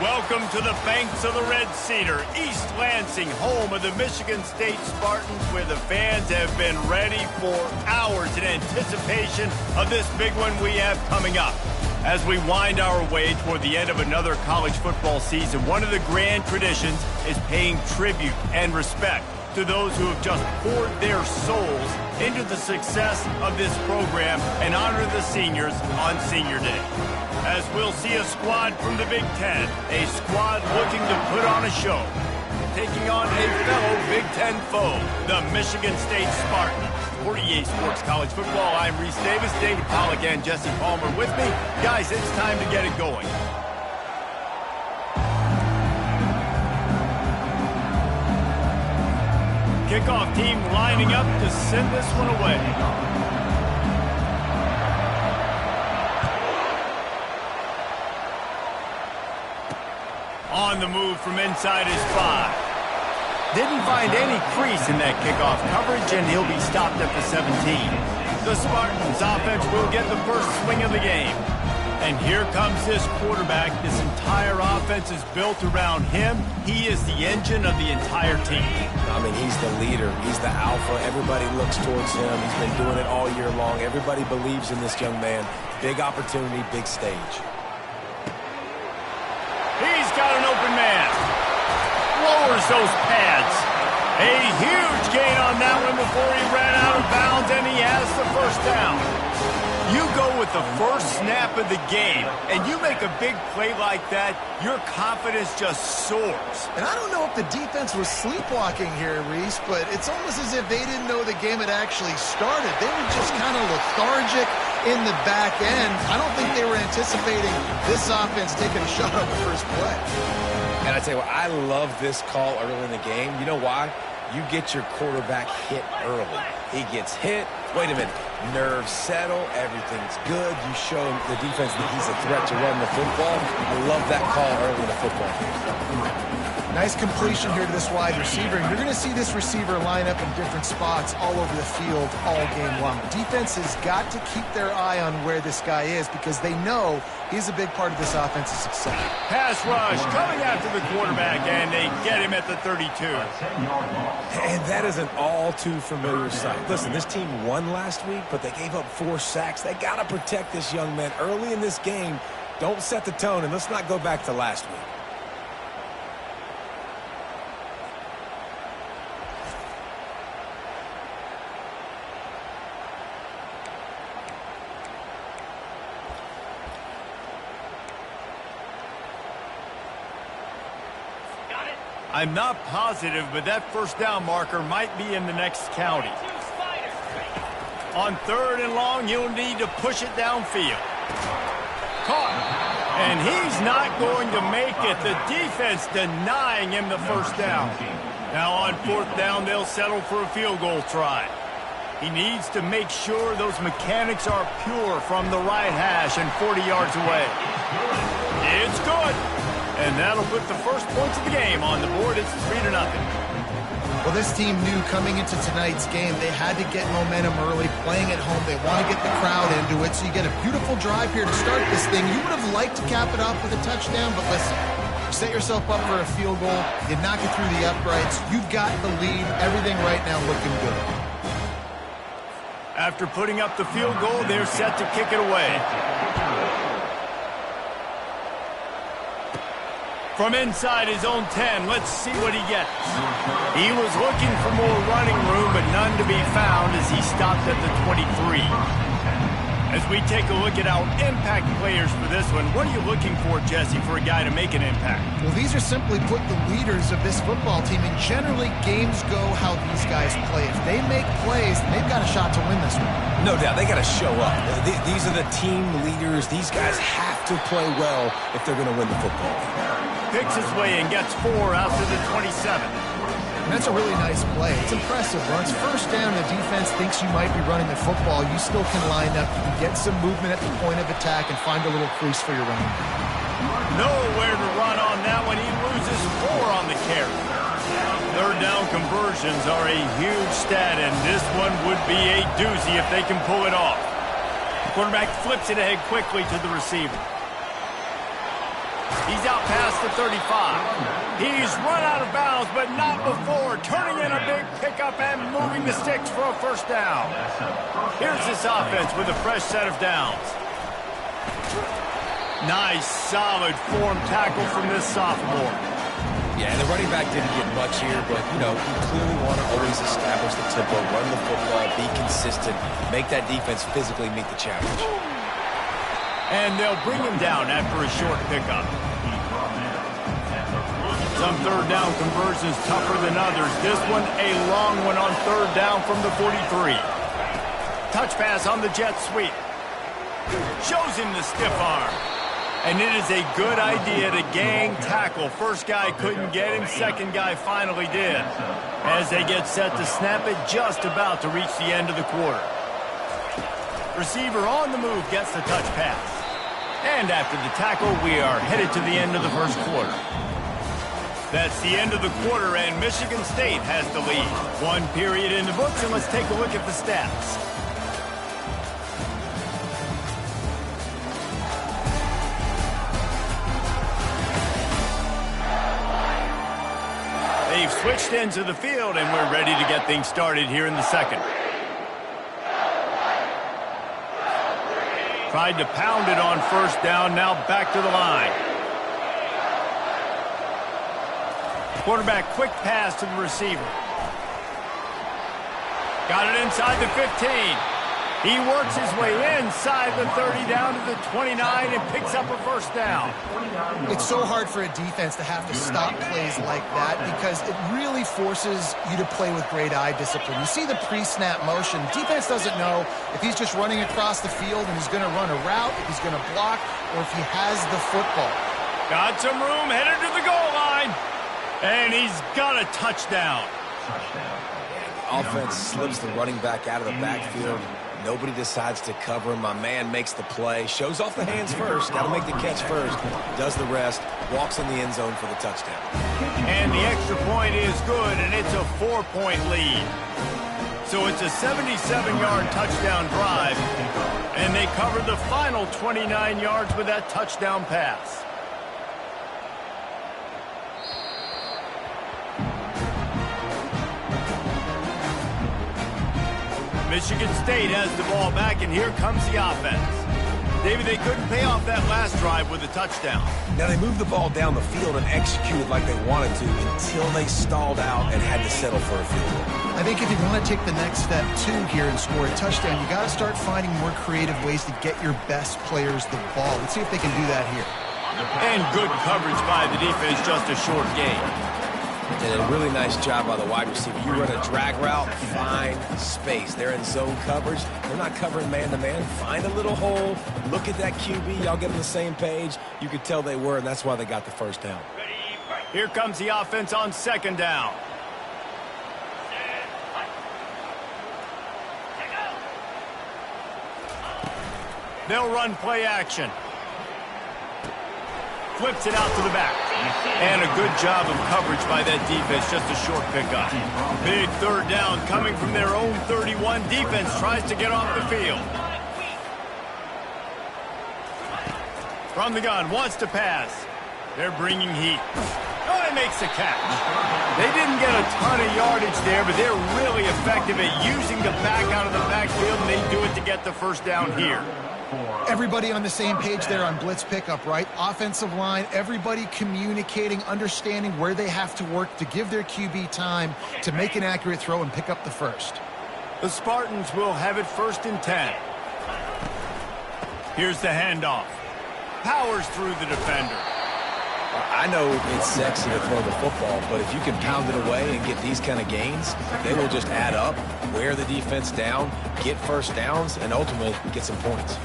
Welcome to the banks of the Red Cedar, East Lansing, home of the Michigan State Spartans, where the fans have been ready for hours in anticipation of this big one we have coming up. As we wind our way toward the end of another college football season, one of the grand traditions is paying tribute and respect to those who have just poured their souls into the success of this program and honor the seniors on Senior Day. As we'll see a squad from the Big Ten, a squad looking to put on a show, taking on a fellow Big Ten foe, the Michigan State Spartans. For EA Sports College Football, I'm Reese Davis, David Pollack, and Jesse Palmer with me. Guys, it's time to get it going. Kickoff team lining up to send this one away. On the move from inside his 5. Didn't find any crease in that kickoff coverage, and he'll be stopped at the 17. The Spartans offense will get the first swing of the game. And here comes this quarterback. This entire offense is built around him. He is the engine of the entire team. I mean, he's the leader. He's the alpha. Everybody looks towards him. He's been doing it all year long. Everybody believes in this young man. Big opportunity, big stage. He's got an open man. Lowers those pads. A huge gain on that one before he ran out of bounds, and he has the first down. You go with the first snap of the game, and you make a big play like that, your confidence just soars. And I don't know if the defense was sleepwalking here, Reese, but it's almost as if they didn't know the game had actually started. They were just kind of lethargic in the back end. I don't think they were anticipating this offense taking a shot on the first play. And I tell you what, I love this call early in the game. You know why? You get your quarterback hit early. He gets hit. Wait a minute. Nerves settle. Everything's good. You show the defense that he's a threat to run the football. I love that call early in the football game. Nice completion here to this wide receiver. And you're going to see this receiver line up in different spots all over the field all game long. Defense has got to keep their eye on where this guy is because they know he's a big part of this offense's success. Pass rush coming after the quarterback, and they get him at the 32. And that is an all too familiar sight. Listen, this team won last week, but they gave up 4 sacks. They got to protect this young man early in this game. Don't set the tone, and let's not go back to last week. I'm not positive, but that first down marker might be in the next county. On 3rd and long, you'll need to push it downfield. Caught. And he's not going to make it. The defense denying him the first down. Now on 4th down, they'll settle for a field goal try. He needs to make sure those mechanics are pure from the right hash and 40 yards away. It's good. And that'll put the first points of the game on the board. It's 3-0. Well, this team knew coming into tonight's game they had to get momentum early, playing at home. They want to get the crowd into it, so you get a beautiful drive here to start this thing. You would have liked to cap it off with a touchdown, but listen, you set yourself up for a field goal, you knock it through the uprights, you've got the lead, everything right now looking good. After putting up the field goal, they're set to kick it away. From inside his own 10, let's see what he gets. He was looking for more running room, but none to be found as he stopped at the 23. As we take a look at our impact players for this one, what are you looking for, Jesse, for a guy to make an impact? Well, these are simply put the leaders of this football team, and generally games go how these guys play. If they make plays, they've got a shot to win this one. No doubt, they got to show up. These are the team leaders. These guys have to play well if they're going to win the football game. Picks his way and gets 4 out to the 27. And that's a really nice play. It's impressive. When it's first down, the defense thinks you might be running the football. You still can line up. You can get some movement at the point of attack and find a little crease for your running. Nowhere to run on that one. He loses 4 on the carry. 3rd down conversions are a huge stat, and this one would be a doozy if they can pull it off. Quarterback flips it ahead quickly to the receiver. He's out past the 35. He's run out of bounds, but not before turning in a big pickup and moving the sticks for a first down. Here's this offense with a fresh set of downs. Nice, solid form tackle from this sophomore. Yeah, the running back didn't get much here, but, you know, you clearly want to always establish the tempo, run the football, be consistent, make that defense physically meet the challenge. And they'll bring him down after a short pickup. Some third down conversions tougher than others. This one, a long one on third down from the 43. Touch pass on the jet sweep. Shows him the stiff arm. And it is a good idea to gang tackle. First guy couldn't get him, second guy finally did. As they get set to snap it, just about to reach the end of the quarter. Receiver on the move gets the touch pass. And after the tackle, we are headed to the end of the first quarter. That's the end of the quarter, and Michigan State has the lead. One period in the books, and let's take a look at the stats. They've switched ends of the field, and we're ready to get things started here in the second. Tried to pound it on first down, now back to the line. Quarterback quick pass to the receiver. Got it inside the 15. He works his way inside the 30 down to the 29 and picks up a first down. It's so hard for a defense to have to stop plays like that because it really forces you to play with great eye discipline. You see the pre-snap motion. Defense doesn't know if he's just running across the field and he's going to run a route, if he's going to block, or if he has the football. Got some room, headed to the goal line. And he's got a touchdown. The offense slips the running back out of the backfield. Nobody decides to cover him. My man makes the play. Shows off the hands first. Got to make the catch first. Does the rest. Walks in the end zone for the touchdown. And the extra point is good, and it's a 4-point lead. So it's a 77-yard touchdown drive, and they cover the final 29 yards with that touchdown pass. Michigan State has the ball back, and here comes the offense. David, they couldn't pay off that last drive with a touchdown. Now, they moved the ball down the field and executed like they wanted to until they stalled out and had to settle for a field goal. I think if you want to take the next step, too, here and score a touchdown, you got to start finding more creative ways to get your best players the ball. Let's see if they can do that here. And good coverage by the defense, just a short gain. And a really nice job by the wide receiver. You run a drag route, find space. They're in zone coverage. They're not covering man-to-man. Find a little hole. Look at that QB. Y'all get on the same page. You could tell they were, and that's why they got the first down. Here comes the offense on second down. They'll run play action. Flips it out to the back. And a good job of coverage by that defense, just a short pickup. Big third down coming from their own 31. Defense tries to get off the field. From the gun, wants to pass. They're bringing heat. Oh, he makes the catch. They didn't get a ton of yardage there, but they're really effective at using the back out of the backfield, and they do it to get the first down here. Everybody on the same page there on blitz pickup, right? Offensive line, everybody communicating, understanding where they have to work to give their QB time to make an accurate throw and pick up the first. The Spartans will have it 1st and 10. Here's the handoff. Powers through the defender. I know it's sexy to throw the football, but if you can pound it away and get these kind of gains, they will just add up, wear the defense down, get first downs, and ultimately get some points.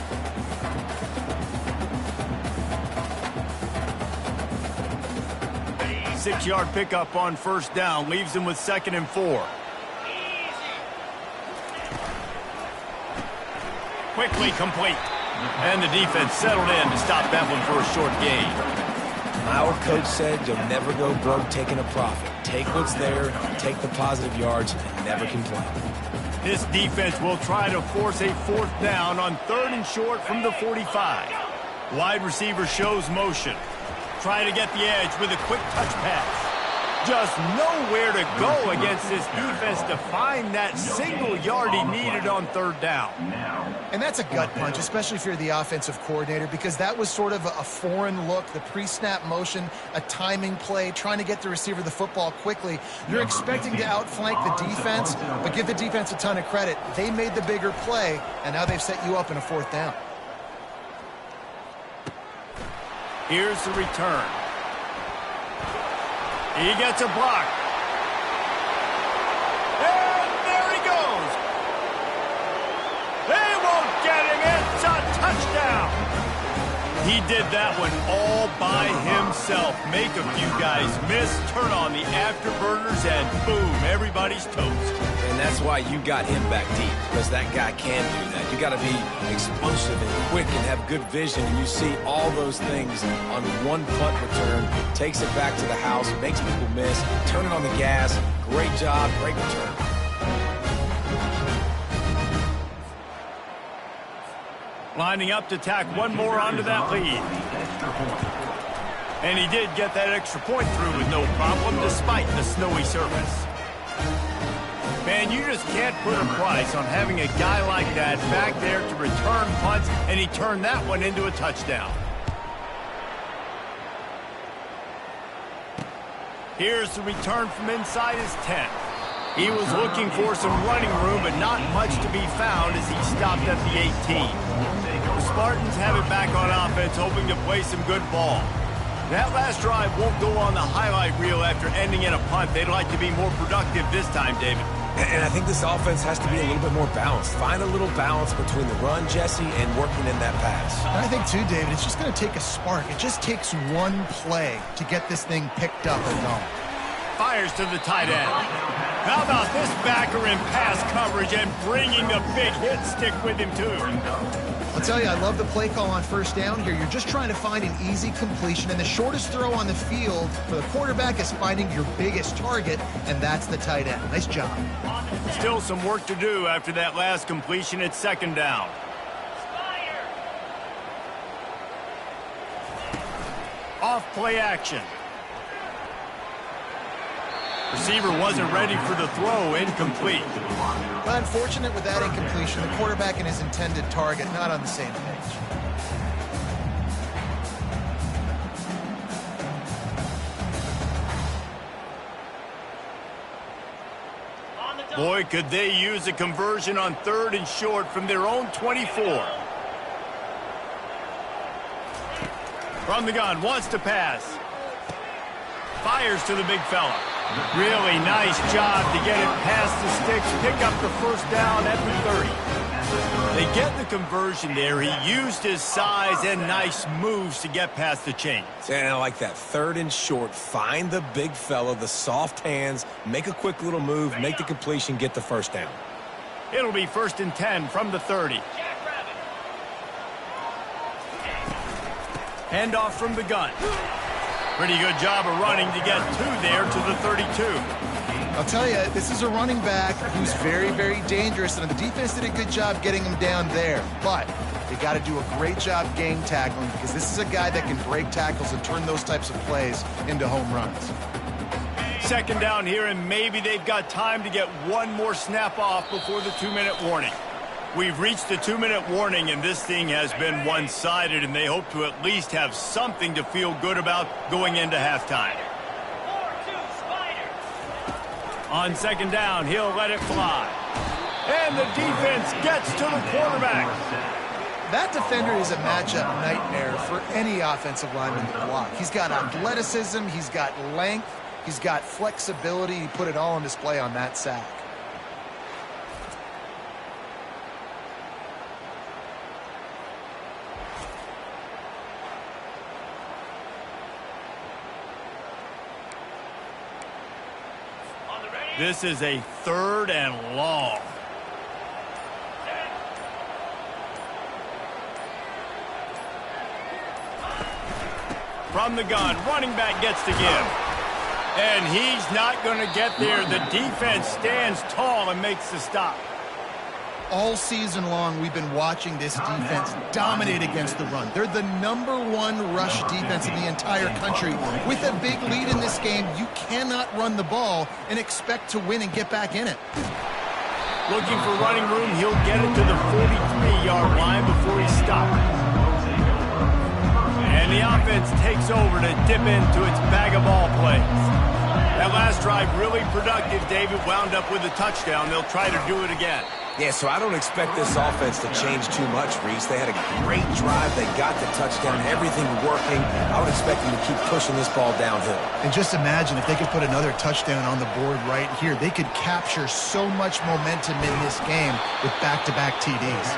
Six-yard pickup on first down leaves them with 2nd and 4. Quickly complete. And the defense settled in to stop that one for a short gain. My old coach said you'll never go broke taking a profit. Take what's there, take the positive yards, and never complain. This defense will try to force a 4th down on 3rd and short from the 45. Wide receiver shows motion. try to get the edge with a quick touch pass. Just nowhere to go against this defense to find that single yard he needed on third down. And that's a gut punch, especially if you're the offensive coordinator, because that was sort of a foreign look, the pre-snap motion, a timing play, trying to get the receiver the football quickly. You're expecting to outflank the defense, but give the defense a ton of credit. They made the bigger play, and now they've set you up in a fourth down. Here's the return. He gets a block. And there he goes. They won't get him. It's a touchdown. He did that one all by himself. Make a few guys miss, turn on the afterburners, and boom, everybody's toast. And that's why you got him back deep, because that guy can do that. You got to be explosive and quick and have good vision, and you see all those things on one punt return. Takes it back to the house, makes people miss, turning on the gas. Great job, great return. Lining up to tack one more onto that lead. And he did get that extra point through with no problem despite the snowy surface. Man, you just can't put a price on having a guy like that back there to return punts, and he turned that one into a touchdown. Here's the return from inside his 10. He was looking for some running room, but not much to be found as he stopped at the 18. The Spartans have it back on offense, hoping to play some good ball. That last drive won't go on the highlight reel after ending in a punt. They'd like to be more productive this time, David. And I think this offense has to be a little bit more balanced. Find a little balance between the run, Jesse, and working in that pass. And I think, too, David, it's just going to take a spark. It just takes one play to get this thing picked up and going. Fires to the tight end. How about this backer in pass coverage and bringing the big hit stick with him, too? I'll tell you, I love the play call on first down here. You're just trying to find an easy completion, and the shortest throw on the field for the quarterback is finding your biggest target, and that's the tight end. Nice job. Still some work to do after that last completion at second down. Off play action. Receiver wasn't ready for the throw, incomplete. Well, unfortunate with that incompletion. The quarterback and his intended target not on the same page. Boy, could they use a conversion on third and short from their own 24. From the gun, wants to pass. Fires to the big fella. Really nice job to get it past the sticks, pick up the first down at the 30. They get the conversion there. He used his size and nice moves to get past the chains. And I like that. Third and short. Find the big fella, the soft hands, make a quick little move, make the completion, get the first down. It'll be 1st and 10 from the 30. Handoff from the gun. Pretty good job of running to get two there to the 32. I'll tell you, this is a running back who's very, very dangerous, and the defense did a good job getting him down there. But you got to do a great job game tackling, because this is a guy that can break tackles and turn those types of plays into home runs. Second down here, and maybe they've got time to get one more snap off before the 2-minute warning. We've reached the 2-minute warning, and this thing has been one-sided, and they hope to at least have something to feel good about going into halftime. On second down, he'll let it fly. And the defense gets to the quarterback. That defender is a matchup nightmare for any offensive lineman to block. He's got athleticism, he's got length, he's got flexibility. He put it all on display on that sack. This is a 3rd and long. From the gun, running back gets to give. And he's not going to get there. The defense stands tall and makes the stop. All season long, we've been watching this defense dominate against the run. They're the #1 rush defense in the entire country. With a big lead in this game, you cannot run the ball and expect to win and get back in it. Looking for running room, he'll get it to the 43-yard line before he stops. And the offense takes over to dip into its bag of ball plays. That last drive really productive. David wound up with a touchdown. They'll try to do it again. Yeah, so I don't expect this offense to change too much, Reese. They had a great drive. They got the touchdown, everything working. I would expect them to keep pushing this ball downhill. And just imagine if they could put another touchdown on the board right here. They could capture so much momentum in this game with back-to-back TDs.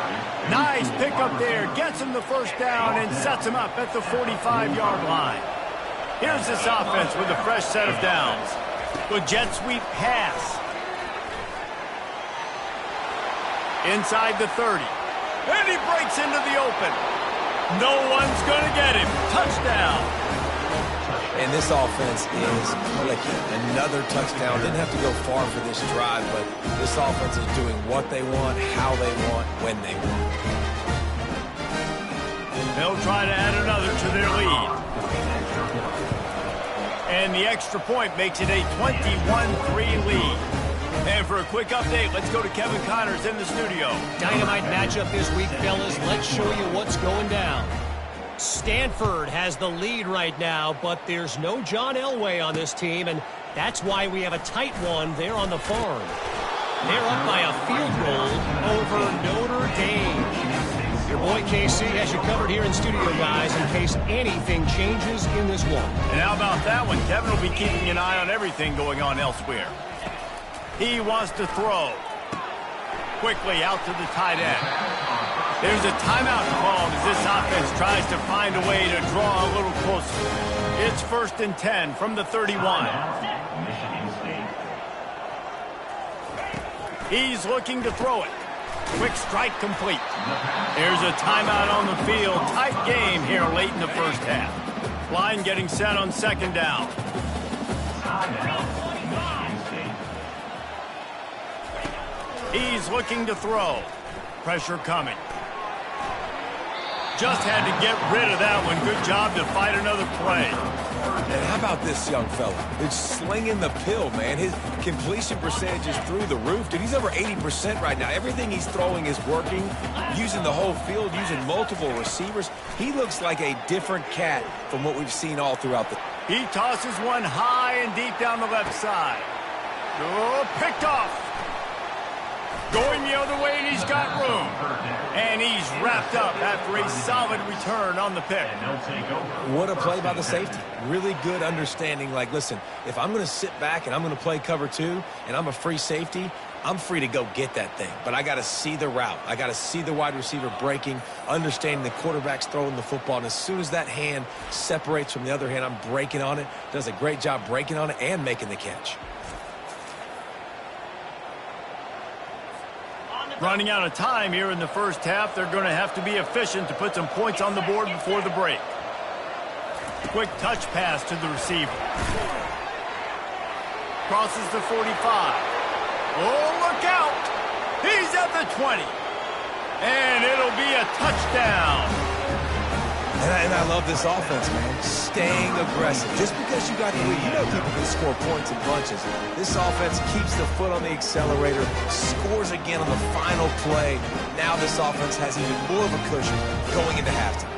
Nice pick up there. Gets him the first down and sets him up at the 45-yard line. Here's this offense with a fresh set of downs. The jet sweep pass. Inside the 30. And he breaks into the open. No one's going to get him. Touchdown. And this offense is clicking. Another touchdown. Didn't have to go far for this drive, but this offense is doing what they want, how they want, when they want. They'll try to add another to their lead. And the extra point makes it a 21-3 lead. And for a quick update, let's go to Kevin Connors in the studio. Dynamite matchup this week, fellas. Let's show you what's going down. Stanford has the lead right now, but there's no John Elway on this team, and that's why we have a tight one there on the farm. They're up by a field goal over Notre Dame. Your boy KC has you covered here in studio, guys, in case anything changes in this one. And how about that one? Kevin will be keeping an eye on everything going on elsewhere. He wants to throw. Quickly out to the tight end. There's a timeout called as this offense tries to find a way to draw a little closer. It's 1st and 10 from the 31. He's looking to throw it. Quick strike complete. There's a timeout on the field. Tight game here late in the first half. Line getting set on 2nd down. He's looking to throw. Pressure coming. Just had to get rid of that one. Good job to fight another play. And how about this young fella? He's slinging the pill, man. His completion percentage is through the roof. Dude, he's over 80% right now. Everything he's throwing is working, using the whole field, using multiple receivers. He looks like a different cat from what we've seen all throughout the... He tosses one high and deep down the left side. Oh, picked off. Going the other way, and he's got room. And he's wrapped up after a solid return on the pick. What a play by the safety. Really good understanding. Like, listen, if I'm going to sit back and I'm going to play cover 2 and I'm a free safety, I'm free to go get that thing. But I got to see the route. I got to see the wide receiver breaking, understanding the quarterback's throwing the football. And as soon as that hand separates from the other hand, I'm breaking on it. Does a great job breaking on it and making the catch. Running out of time here in the first half. They're going to have to be efficient to put some points on the board before the break. Quick touch pass to the receiver. Crosses the 45. Oh, look out! He's at the 20. And it'll be a touchdown. And I love this offense, man. Staying aggressive. Just because you got the lead, you know people can score points in bunches. This offense keeps the foot on the accelerator, scores again on the final play. Now this offense has even more of a cushion going into halftime.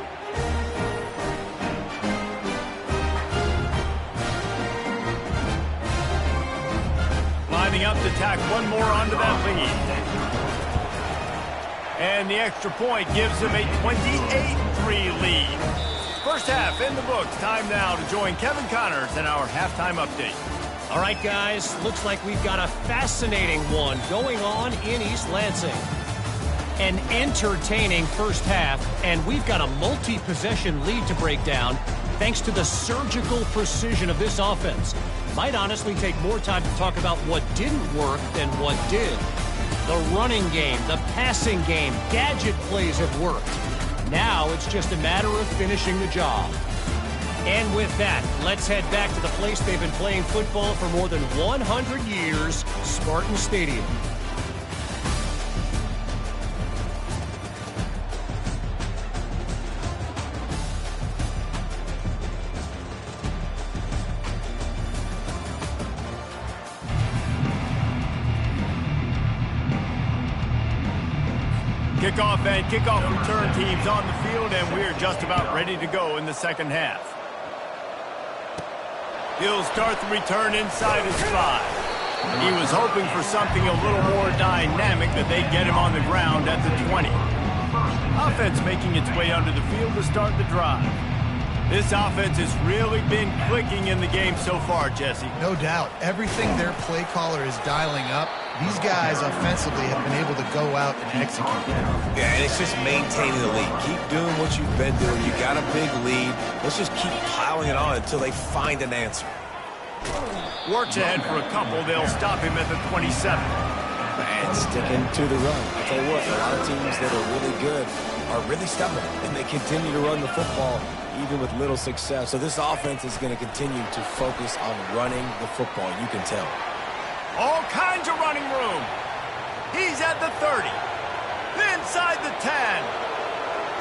Lining up to tack one more onto that lead. And the extra point gives them a 28-3 lead. First half in the books. Time now to join Kevin Connors in our halftime update. All right, guys, looks like we've got a fascinating one going on in East Lansing. An entertaining first half, and we've got a multi-possession lead to break down thanks to the surgical precision of this offense. Might honestly take more time to talk about what didn't work than what did. The running game, the passing game, gadget plays have worked. Now it's just a matter of finishing the job. And with that, let's head back to the place they've been playing football for more than 100 years, Spartan Stadium. Kickoff and kickoff return teams on the field, and we're just about ready to go in the second half. He'll start the return inside his 5. He was hoping for something a little more dynamic, that they get him on the ground at the 20. Offense making its way onto the field to start the drive. This offense has really been clicking in the game so far, Jesse. No doubt. Everything their play caller is dialing up, these guys offensively have been able to go out and execute. Yeah, and it's just maintaining the lead. Keep doing what you've been doing. You got a big lead. Let's just keep piling it on until they find an answer. Works ahead for a couple. They'll stop him at the 27. And sticking to the run. I'll tell you what, a lot of teams that are really good are really stubborn, and they continue to run the football even with little success. So this offense is going to continue to focus on running the football. You can tell. All kinds of running room. He's at the 30. Inside the 10.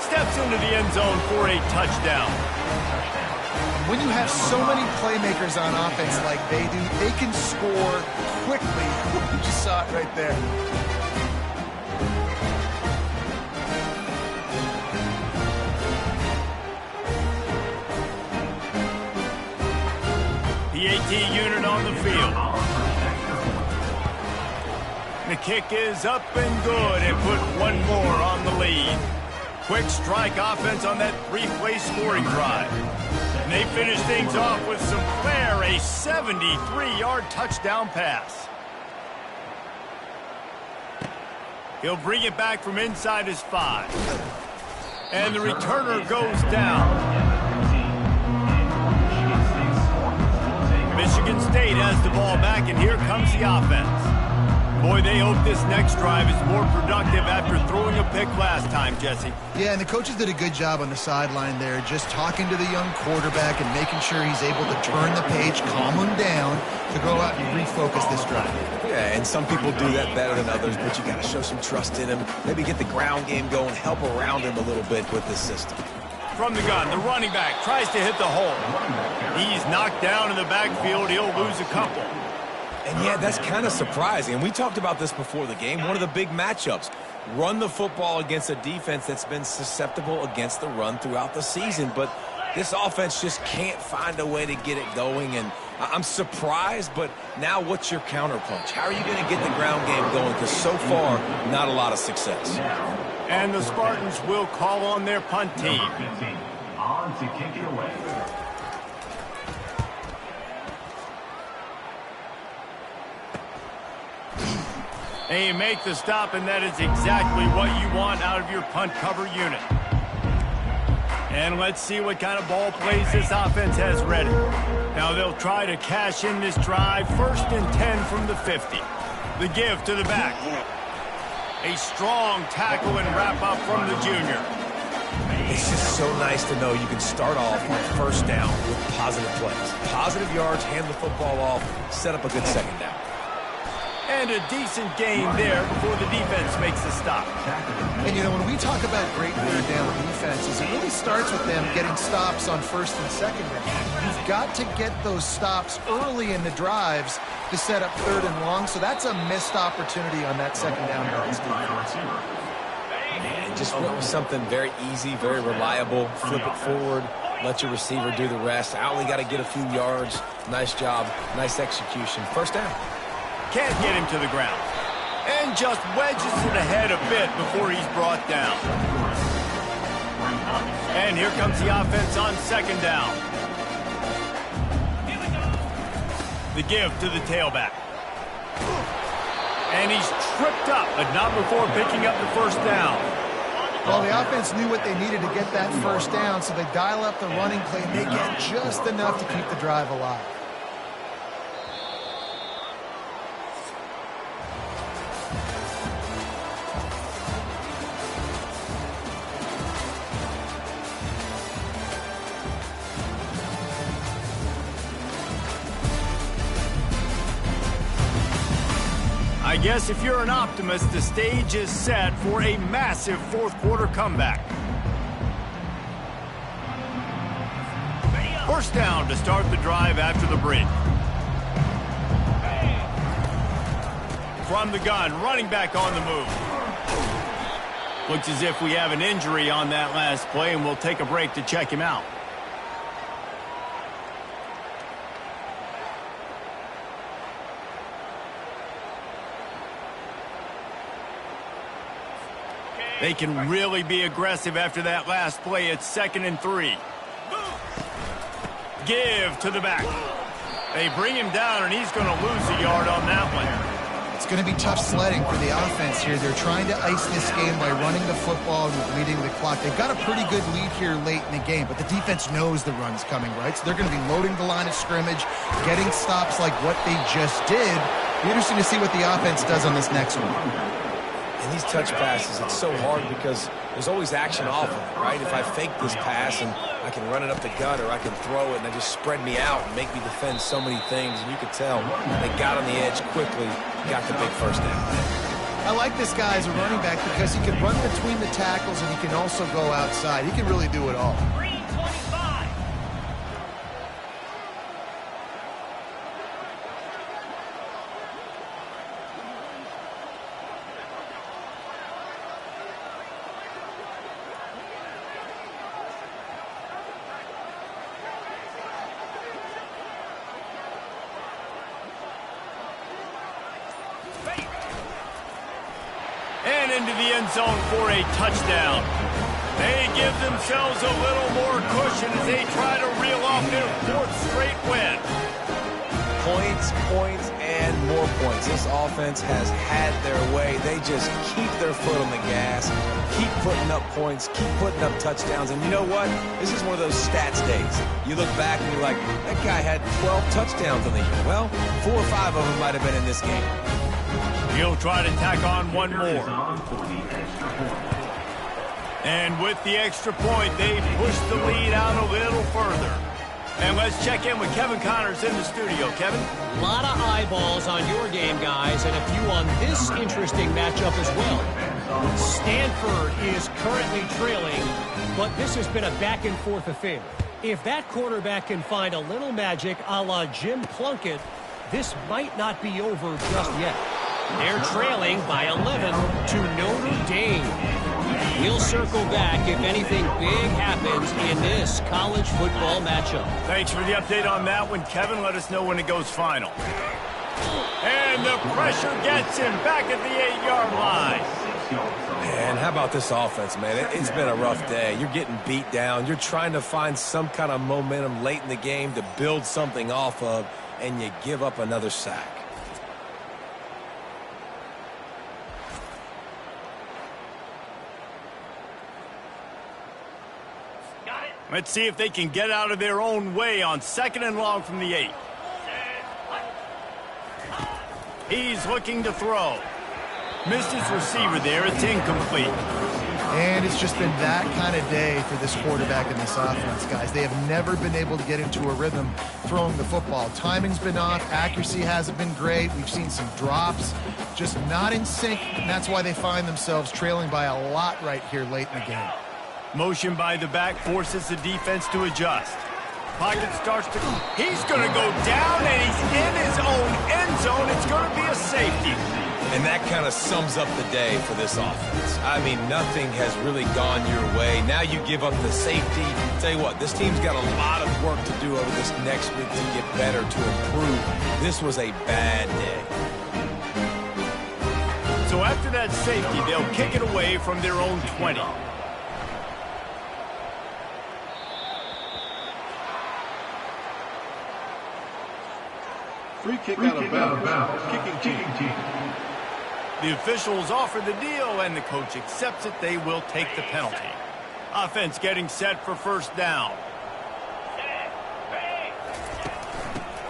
Steps into the end zone for a touchdown. When you have so many playmakers on offense like they do, they can score quickly. You just saw it right there. The AT unit on the field. The kick is up and good, and put one more on the lead. Quick strike offense on that 3-play scoring drive. And they finish things off with some flair, a 73-yard touchdown pass. He'll bring it back from inside his 5. And the returner goes down. Michigan State has the ball back, and here comes the offense. Boy, they hope this next drive is more productive after throwing a pick last time, Jesse. Yeah, and the coaches did a good job on the sideline there, just talking to the young quarterback and making sure he's able to turn the page, calm him down, to go out and refocus this drive. Yeah, and some people do that better than others, but you got to show some trust in him. Maybe get the ground game going, help around him a little bit with this system. From the gun, the running back tries to hit the hole. He's knocked down in the backfield. He'll lose a couple. And yeah, that's kind of surprising. And we talked about this before the game. One of the big matchups. Run the football against a defense that's been susceptible against the run throughout the season. But this offense just can't find a way to get it going. And I'm surprised, but now what's your counterpunch? How are you going to get the ground game going? Because so far, not a lot of success. And the Spartans will call on their punt team. On to kick it away. They make the stop, and that is exactly what you want out of your punt cover unit. And let's see what kind of ball plays this offense has ready. Now they'll try to cash in this drive. 1st and 10 from the 50. The give to the back. A strong tackle and wrap up from the junior. It's just so nice to know you can start off on 1st down with positive plays. Positive yards, hand the football off, set up a good 2nd down. And a decent gain there before the defense makes the stop. And, you know, when we talk about great third down defenses, it really starts with them getting stops on 1st and 2nd down. You've got to get those stops early in the drives to set up 3rd and long, so that's a missed opportunity on that 2nd down by this defense. And just went with something very easy, very reliable. Flip it forward, let your receiver do the rest. I only got to get a few yards. Nice job, nice execution. 1st down. Can't get him to the ground. And just wedges it ahead a bit before he's brought down. And here comes the offense on 2nd down. The give to the tailback. And he's tripped up, but not before picking up the 1st down. Well, the offense knew what they needed to get that 1st down, so they dial up the running play, and they get just enough to keep the drive alive. I guess if you're an optimist, the stage is set for a massive 4th quarter comeback. 1st down to start the drive after the break. From the gun, running back on the move. Looks as if we have an injury on that last play, and we'll take a break to check him out. They can really be aggressive after that last play. It's 2nd and 3. Give to the back. They bring him down, and he's going to lose a yard on that one. It's going to be tough sledding for the offense here. They're trying to ice this game by running the football and leading the clock. They've got a pretty good lead here late in the game, but the defense knows the run's coming, right? So they're going to be loading the line of scrimmage, getting stops like what they just did. Be interesting to see what the offense does on this next one. And these touch passes, it's so hard because there's always action off of it, right? If I fake this pass and I can run it up the gut, or I can throw it and they just spread me out and make me defend so many things. And you could tell they got on the edge quickly, got the big first down. I like this guy as a running back because he can run between the tackles and he can also go outside. He can really do it all. And into the end zone for a touchdown. They give themselves a little more cushion as they try to reel off their 4th straight win. Points, points, and more points. This offense has had their way. They just keep their foot on the gas, keep putting up points, keep putting up touchdowns. And you know what? This is one of those stats days. You look back and you're like, that guy had 12 touchdowns on the year. Well, 4 or 5 of them might have been in this game. He'll try to tack on one more. And with the extra point, they push the lead out a little further. And let's check in with Kevin Connors in the studio. Kevin? A lot of eyeballs on your game, guys, and a few on this interesting matchup as well. Stanford is currently trailing, but this has been a back-and-forth affair. If that quarterback can find a little magic a la Jim Plunkett, this might not be over just yet. They're trailing by 11 to Notre Dame. We'll circle back if anything big happens in this college football matchup. Thanks for the update on that one, Kevin. Let us know when it goes final. And the pressure gets him back at the 8-yard line. Man, how about this offense, man? It's been a rough day. You're getting beat down. You're trying to find some kind of momentum late in the game to build something off of, and you give up another sack. Let's see if they can get out of their own way on 2nd and long from the 8. He's looking to throw. Missed his receiver there. It's incomplete. And it's just been that kind of day for this quarterback and this offense, guys. They have never been able to get into a rhythm throwing the football. Timing's been off. Accuracy hasn't been great. We've seen some drops. Just not in sync, and that's why they find themselves trailing by a lot right here late in the game. Motion by the back forces the defense to adjust. Pocket starts to... He's going to go down, and he's in his own end zone. It's going to be a safety. And that kind of sums up the day for this offense. I mean, nothing has really gone your way. Now you give up the safety. Tell you what, this team's got a lot of work to do over this next week to get better, to improve. This was a bad day. So after that safety, they'll kick it away from their own 20. Free kick out of bounds. Kicking team. The officials offer the deal, and the coach accepts it. They will take the penalty. Offense getting set for first down.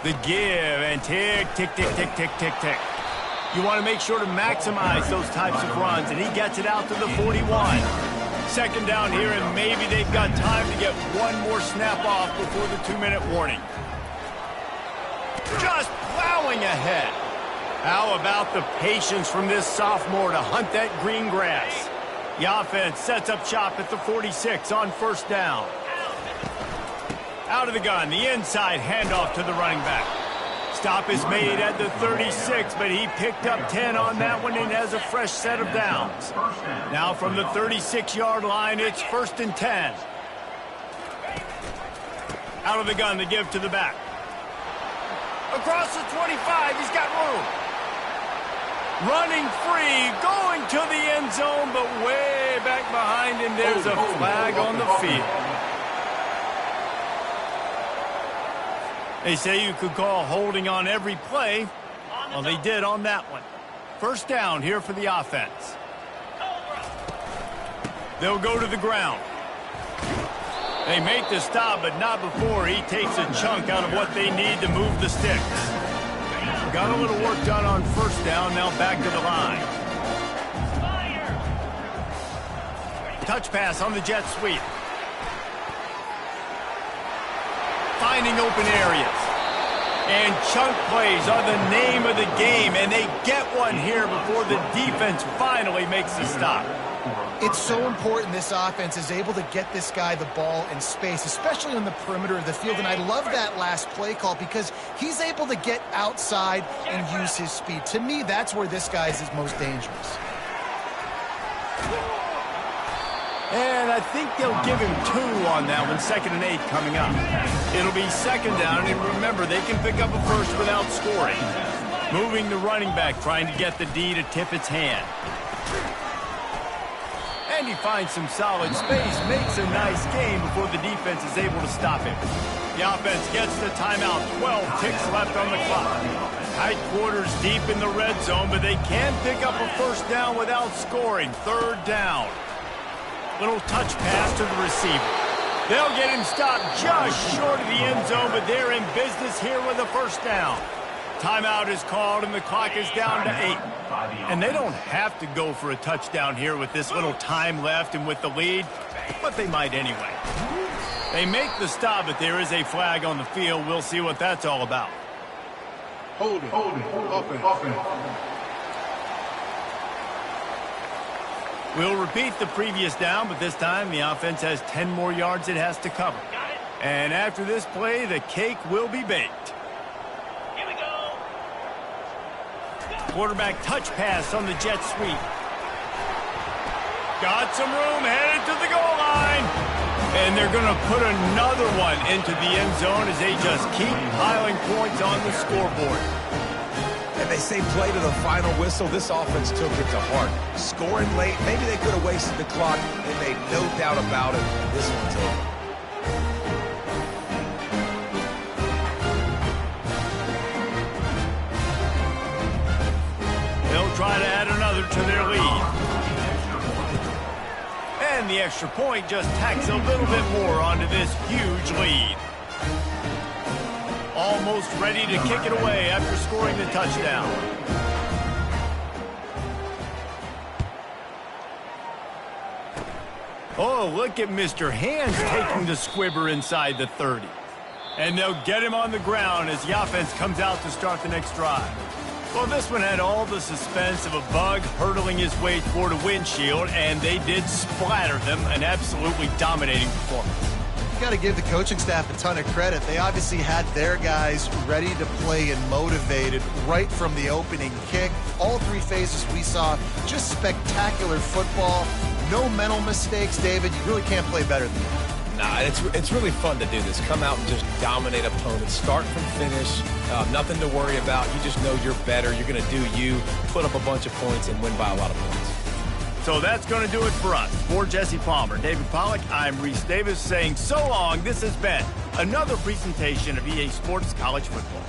The give, and tick, tick, tick, tick, tick, tick, tick. You want to make sure to maximize those types of runs, and he gets it out to the 41. 2nd down here, and maybe they've got time to get one more snap off before the 2-minute warning. Just plowing ahead. How about the patience from this sophomore to hunt that green grass? The offense sets up shop at the 46 on first down. Out of the gun, the inside handoff to the running back. Stop is made at the 36, but he picked up 10 on that one and has a fresh set of downs. Now from the 36-yard line, it's 1st and 10. Out of the gun to give to the back. Across the 25, he's got room. Running free, going to the end zone, but way back behind him, there's a flag on the field. They say you could call holding on every play. Well, they did on that one. 1st down here for the offense. They'll go to the ground. They make the stop, but not before he takes a chunk out of what they need to move the sticks. Got a little work done on 1st down, now back to the line. Touch pass on the jet sweep. Finding open areas. And chunk plays are the name of the game, and they get one here before the defense finally makes the stop. It's so important this offense is able to get this guy the ball in space, especially on the perimeter of the field. And I love that last play call because he's able to get outside and use his speed. To me, that's where this guy is his most dangerous. And I think they'll give him 2 on that one, 2nd and 8 coming up. It'll be 2nd down, and remember, they can pick up a first without scoring. Moving the running back, trying to get the D to tip its hand. And he finds some solid space, makes a nice game before the defense is able to stop him. The offense gets the timeout, 12 ticks left on the clock. Tight quarters deep in the red zone, but they can pick up a 1st down without scoring. 3rd down. Little touch pass to the receiver. They'll get him stopped just short of the end zone, but they're in business here with a 1st down. Timeout is called, and the clock is down to 8. And they don't have to go for a touchdown here with this little time left and with the lead, but they might anyway. They make the stop, but there is a flag on the field. We'll see what that's all about. Holding. Offense. We'll repeat the previous down, but this time the offense has 10 more yards it has to cover. And after this play, the cake will be baked. Here we go. Quarterback touch pass on the jet sweep. Got some room, headed to the goal line. And they're going to put another one into the end zone as they just keep piling points on the scoreboard. And they say play to the final whistle. This offense took it to heart. Scoring late, maybe they could have wasted the clock. They made no doubt about it. This one's over. They'll try to add another to their lead. And the extra point just tacks a little bit more onto this huge lead. Almost ready to kick it away after scoring the touchdown. Oh, look at Mr. Hands taking the squibber inside the 30. And they'll get him on the ground as the offense comes out to start the next drive. Well, this one had all the suspense of a bug hurtling his way toward a windshield, and they did splatter them, an absolutely dominating performance. Got to give the coaching staff a ton of credit. They obviously had their guys ready to play and motivated right from the opening kick. All 3 phases we saw, just spectacular football. No mental mistakes, David. You really can't play better than that. Nah, it's really fun to do this. Come out and just dominate opponents. Start from finish. Nothing to worry about. You just know you're better. You're going to do you, put up a bunch of points, and win by a lot of points. So that's going to do it for us. For Jesse Palmer, David Pollack, I'm Reese Davis saying so long. This has been another presentation of EA Sports College Football.